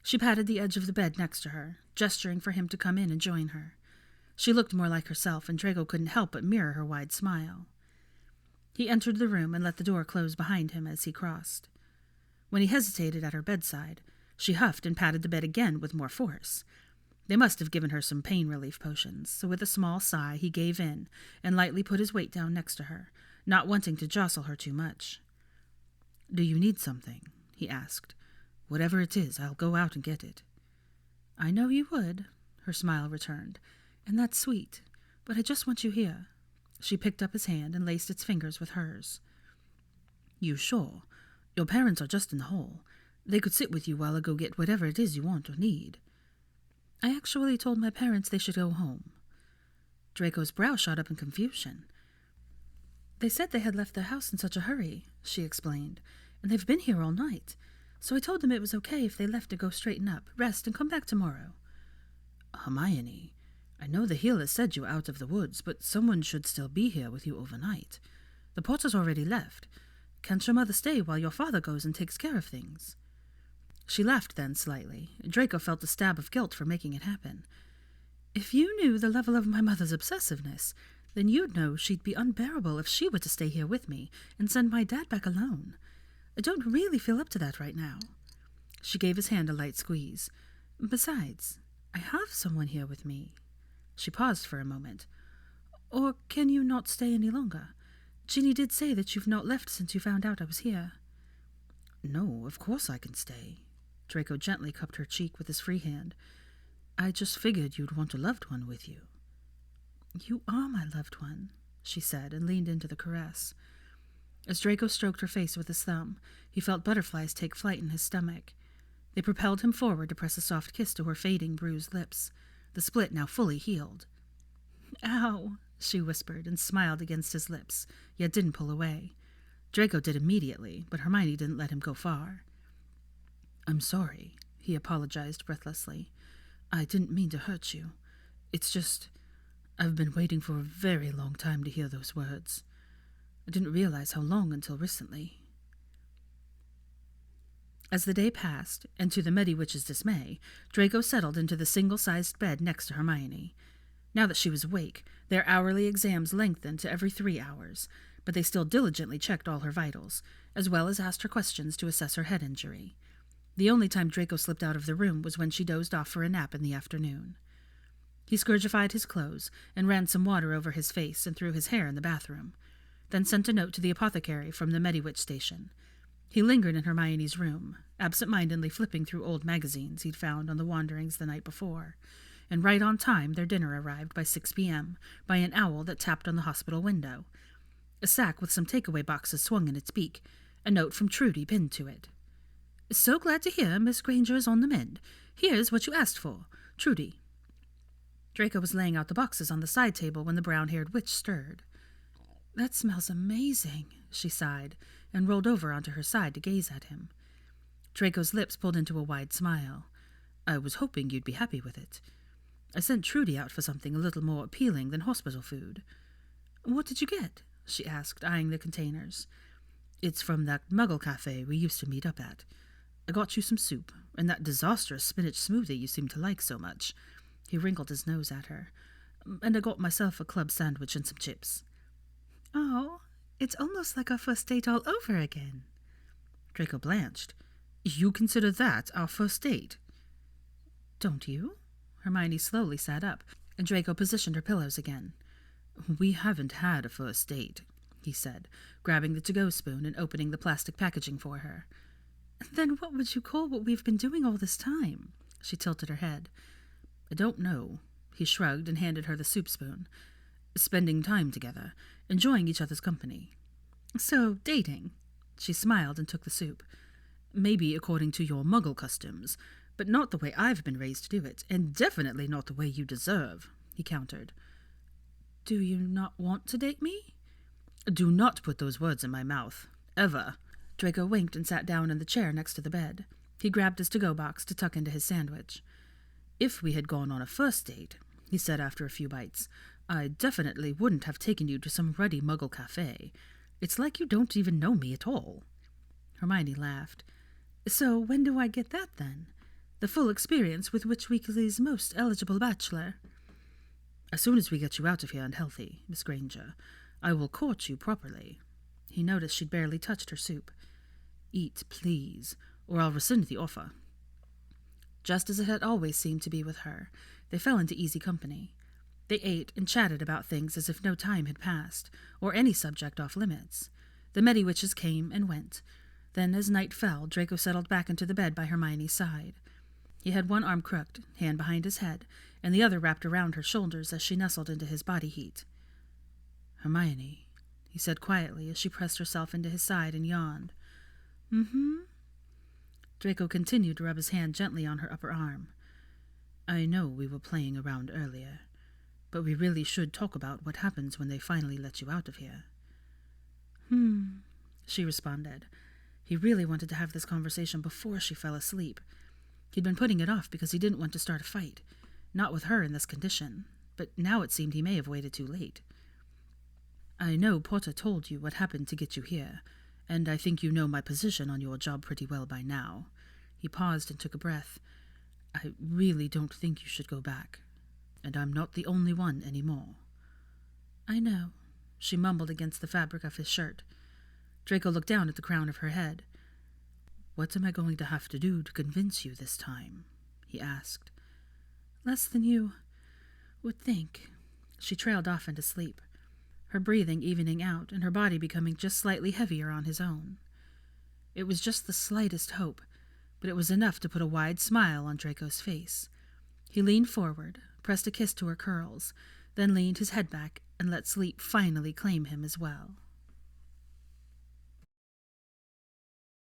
She patted the edge of the bed next to her, gesturing for him to come in and join her. She looked more like herself, and Draco couldn't help but mirror her wide smile. He entered the room and let the door close behind him as he crossed. When he hesitated at her bedside, she huffed and patted the bed again with more force. They must have given her some pain relief potions, so with a small sigh he gave in and lightly put his weight down next to her, not wanting to jostle her too much. "Do you need something?" he asked. "Whatever it is, I'll go out and get it." "I know you would," her smile returned, "and that's sweet, but I just want you here." She picked up his hand and laced its fingers with hers. "You sure? Your parents are just in the hall. They could sit with you while I go get whatever it is you want or need." "I actually told my parents they should go home." Draco's brow shot up in confusion. "They said they had left their house in such a hurry," she explained, "and they've been here all night. So I told them it was okay if they left to go straighten up, rest, and come back tomorrow." "Hermione, I know the healer said you were out of the woods, but someone should still be here with you overnight. The Potters already left. Can't your mother stay while your father goes and takes care of things?" She laughed then slightly. Draco felt a stab of guilt for making it happen. "If you knew the level of my mother's obsessiveness, then you'd know she'd be unbearable if she were to stay here with me and send my dad back alone. I don't really feel up to that right now." She gave his hand a light squeeze. "Besides, I have someone here with me." She paused for a moment. "Or can you not stay any longer? Ginny did say that you've not left since you found out I was here." "No, of course I can stay." Draco gently cupped her cheek with his free hand. "I just figured you'd want a loved one with you." "You are my loved one," she said, and leaned into the caress. As Draco stroked her face with his thumb, he felt butterflies take flight in his stomach. They propelled him forward to press a soft kiss to her fading, bruised lips, the split now fully healed. "Ow," she whispered, and smiled against his lips, yet didn't pull away. Draco did immediately, but Hermione didn't let him go far. "I'm sorry," he apologized breathlessly. "I didn't mean to hurt you. It's just, I've been waiting for a very long time to hear those words. I didn't realize how long until recently." As the day passed, and to the Mediwitch's dismay, Draco settled into the single-sized bed next to Hermione. Now that she was awake, their hourly exams lengthened to every 3 hours, but they still diligently checked all her vitals, as well as asked her questions to assess her head injury. The only time Draco slipped out of the room was when she dozed off for a nap in the afternoon. He scourgified his clothes and ran some water over his face and threw his hair in the bathroom, then sent a note to the apothecary from the Mediwitch station. He lingered in Hermione's room, absent-mindedly flipping through old magazines he'd found on the wanderings the night before, and right on time their dinner arrived by 6 p.m. by an owl that tapped on the hospital window. A sack with some takeaway boxes swung in its beak, a note from Trudy pinned to it. "So glad to hear Miss Granger is on the mend. Here's what you asked for. Trudy." Draco was laying out the boxes on the side table when the brown-haired witch stirred. "That smells amazing," she sighed, and rolled over onto her side to gaze at him. Draco's lips pulled into a wide smile. "I was hoping you'd be happy with it. I sent Trudy out for something a little more appealing than hospital food." "What did you get?" she asked, eyeing the containers. "It's from that Muggle cafe we used to meet up at. I got you some soup, and that disastrous spinach smoothie you seem to like so much." He wrinkled his nose at her. "And I got myself a club sandwich and some chips." "Oh, it's almost like our first date all over again." Draco blanched. "You consider that our first date?" "Don't you?" Hermione slowly sat up, and Draco positioned her pillows again. "We haven't had a first date," he said, grabbing the to-go spoon and opening the plastic packaging for her. "Then what would you call what we've been doing all this time?" She tilted her head. "I don't know." He shrugged and handed her the soup spoon. "Spending time together, enjoying each other's company." "So, dating." She smiled and took the soup. "Maybe according to your Muggle customs, but not the way I've been raised to do it, and definitely not the way you deserve," he countered. "Do you not want to date me?" "Do not put those words in my mouth. Ever." Draco winked and sat down in the chair next to the bed. He grabbed his to-go box to tuck into his sandwich. "If we had gone on a first date," he said after a few bites, "I definitely wouldn't have taken you to some ruddy Muggle cafe. It's like you don't even know me at all." Hermione laughed. "So when do I get that, then? The full experience with Witch Weekly's most eligible bachelor?" "As soon as we get you out of here and healthy, Miss Granger, I will court you properly." He noticed she'd barely touched her soup. "Eat, please, or I'll rescind the offer." Just as it had always seemed to be with her, they fell into easy company. They ate and chatted about things as if no time had passed, or any subject off limits. The Mediwitches came and went. Then, as night fell, Draco settled back into the bed by Hermione's side. He had one arm crooked, hand behind his head, and the other wrapped around her shoulders as she nestled into his body heat. "Hermione," he said quietly as she pressed herself into his side and yawned. "Mm-hmm." Draco continued to rub his hand gently on her upper arm. "I know we were playing around earlier, but we really should talk about what happens when they finally let you out of here." She responded. He really wanted to have this conversation before she fell asleep. He'd been putting it off because he didn't want to start a fight, not with her in this condition, but now it seemed he may have waited too late. "I know Potter told you what happened to get you here, and I think you know my position on your job pretty well by now." He paused and took a breath. "I really don't think you should go back, and I'm not the only one anymore." "I know," she mumbled against the fabric of his shirt. Draco looked down at the crown of her head. "What am I going to have to do to convince you this time?" he asked. "Less than you would think." She trailed off into sleep, her breathing evening out and her body becoming just slightly heavier on his own. It was just the slightest hope, but it was enough to put a wide smile on Draco's face. He leaned forward, pressed a kiss to her curls, then leaned his head back and let sleep finally claim him as well.